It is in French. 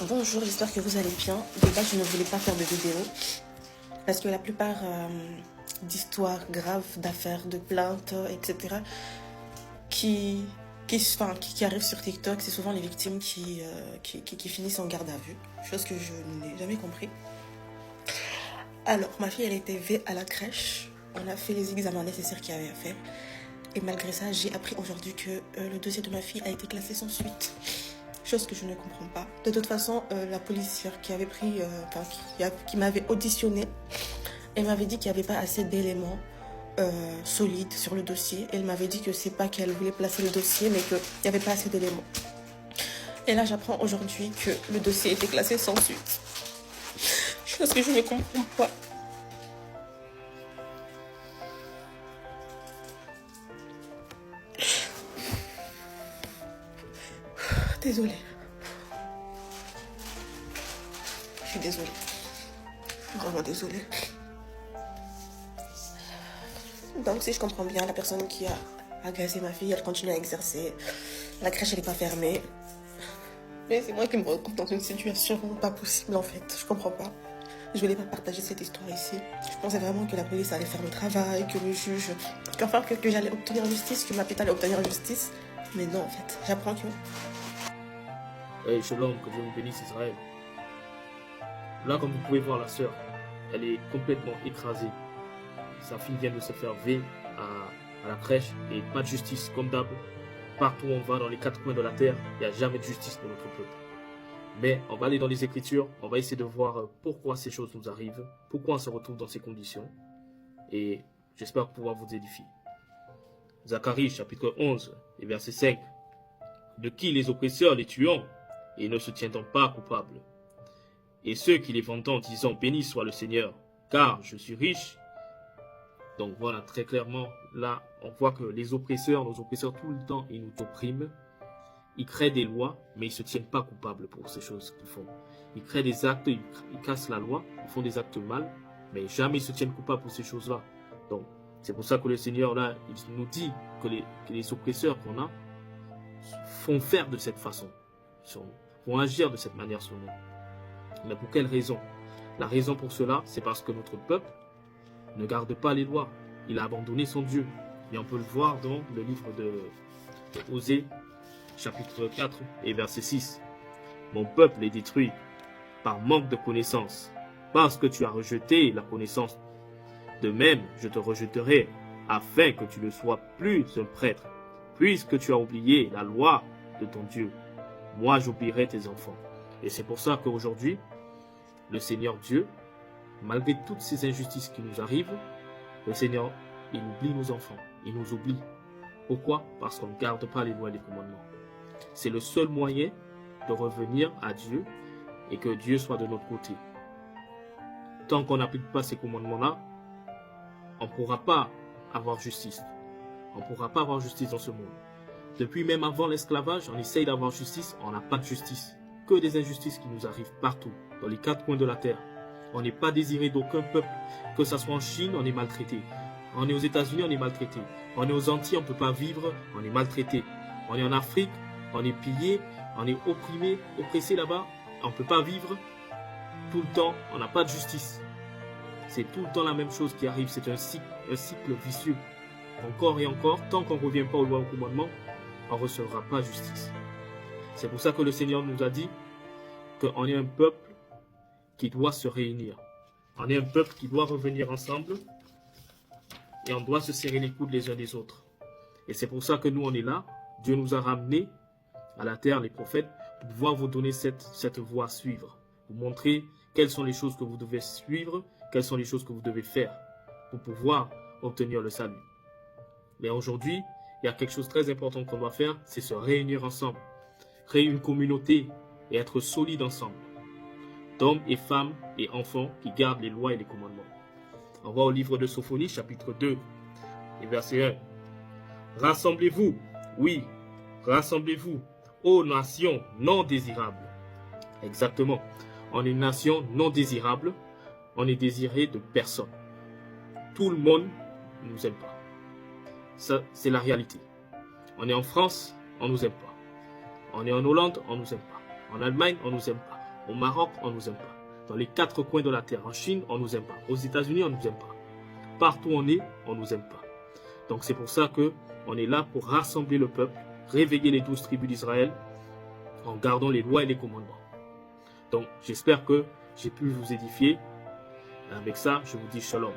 Bonjour, j'espère que vous allez bien. De base, je ne voulais pas faire de vidéo parce que la plupart d'histoires graves, d'affaires, de plaintes, etc. qui arrivent sur TikTok, c'est souvent les victimes qui finissent en garde à vue. Chose que je n'ai jamais compris. Alors, ma fille, elle a été élevée à la crèche. On a fait les examens nécessaires qu'il y avait à faire. Et malgré ça, j'ai appris aujourd'hui que le dossier de ma fille a été classé sans suite. Chose que je ne comprends pas. De toute façon, la policière qui avait pris, qui m'avait auditionné, elle m'avait dit qu'il n'y avait pas assez d'éléments solides sur le dossier. Elle m'avait dit que c'est pas qu'elle voulait placer le dossier, mais qu'il n'y avait pas assez d'éléments. Et là, j'apprends aujourd'hui que le dossier était classé sans suite. Chose que je ne comprends pas. Désolée. Je suis désolée. Vraiment désolée. Donc si je comprends bien, la personne qui a agressé ma fille, elle continue à exercer. La crèche, elle n'est pas fermée. Mais c'est moi qui me retrouve dans une situation pas possible en fait. Je comprends pas. Je voulais pas partager cette histoire ici. Je pensais vraiment que la police allait faire le travail, que le juge... que j'allais obtenir justice, que ma petite allait obtenir justice. Mais non en fait. J'apprends que... Hey, Shalom, que Dieu vous bénisse Israël. Là, comme vous pouvez voir, la sœur, elle est complètement écrasée. Sa fille vient de se faire V à la crèche et pas de justice, comme d'hab. Partout où on va, dans les quatre coins de la terre, il n'y a jamais de justice pour notre peuple. Mais on va aller dans les Écritures, on va essayer de voir pourquoi ces choses nous arrivent, pourquoi on se retrouve dans ces conditions. Et j'espère pouvoir vous édifier. Zacharie, chapitre 11, et verset 5. De qui les oppresseurs les tuant et ne se tiendront pas coupables. Et ceux qui les vendent disant béni soit le Seigneur, car je suis riche. Donc voilà, très clairement, là, on voit que les oppresseurs, nos oppresseurs, tout le temps, ils nous oppriment. Ils créent des lois, mais ils ne se tiennent pas coupables pour ces choses qu'ils font. Ils créent des actes, ils cassent la loi, ils font des actes mal, mais jamais ils se tiennent coupables pour ces choses-là. Donc, c'est pour ça que le Seigneur, là, il nous dit que les oppresseurs qu'on a font faire de cette façon, vont agir de cette manière sur nous. Mais pour quelle raison? La raison pour cela, c'est parce que notre peuple ne garde pas les lois. Il a abandonné son Dieu. Et on peut le voir dans le livre de Osée, chapitre 4 et verset 6. Mon peuple est détruit par manque de connaissance, parce que tu as rejeté la connaissance. De même, je te rejetterai, afin que tu ne sois plus un prêtre, puisque tu as oublié la loi de ton Dieu. Moi, j'oublierai tes enfants. Et c'est pour ça qu'aujourd'hui, le Seigneur Dieu, malgré toutes ces injustices qui nous arrivent, le Seigneur, il oublie nos enfants. Il nous oublie. Pourquoi? Parce qu'on ne garde pas les lois et les commandements. C'est le seul moyen de revenir à Dieu et que Dieu soit de notre côté. Tant qu'on n'applique pas ces commandements-là, on ne pourra pas avoir justice. On ne pourra pas avoir justice dans ce monde. Depuis même avant l'esclavage, on essaye d'avoir justice, on n'a pas de justice. Que des injustices qui nous arrivent partout, dans les quatre coins de la terre. On n'est pas désiré d'aucun peuple. Que ce soit en Chine, on est maltraité. On est aux États-Unis, on est maltraité. On est aux Antilles, on ne peut pas vivre, on est maltraité. On est en Afrique, on est pillé, on est opprimé, oppressé là-bas. On ne peut pas vivre. Tout le temps, on n'a pas de justice. C'est tout le temps la même chose qui arrive. C'est un cycle vicieux. Encore et encore, tant qu'on ne revient pas aux lois et aux commandements, on ne recevra pas justice. C'est pour ça que le Seigneur nous a dit qu'on est un peuple qui doit se réunir. On est un peuple qui doit revenir ensemble et on doit se serrer les coudes les uns des autres. Et c'est pour ça que nous, on est là. Dieu nous a ramenés à la terre, les prophètes, pour pouvoir vous donner cette voie à suivre. Vous montrer quelles sont les choses que vous devez suivre, quelles sont les choses que vous devez faire pour pouvoir obtenir le salut. Mais aujourd'hui, il y a quelque chose de très important qu'on doit faire, c'est se réunir ensemble, créer une communauté et être solides ensemble. D'hommes et femmes et enfants qui gardent les lois et les commandements. On va au livre de Sophonie, chapitre 2, et verset 1. Rassemblez-vous, oui, rassemblez-vous, ô nations non désirables. Exactement, on est une nation non désirable, on est désiré de personne. Tout le monde ne nous aime pas. Ça, c'est la réalité. On est en France, on ne nous aime pas. On est en Hollande, on ne nous aime pas. En Allemagne, on ne nous aime pas. Au Maroc, on ne nous aime pas. Dans les 4 coins de la terre, en Chine, on ne nous aime pas. Aux États-Unis, on ne nous aime pas. Partout où on est, on ne nous aime pas. Donc c'est pour ça qu'on est là pour rassembler le peuple, réveiller les 12 tribus d'Israël en gardant les lois et les commandements. Donc j'espère que j'ai pu vous édifier. Avec ça, je vous dis shalom.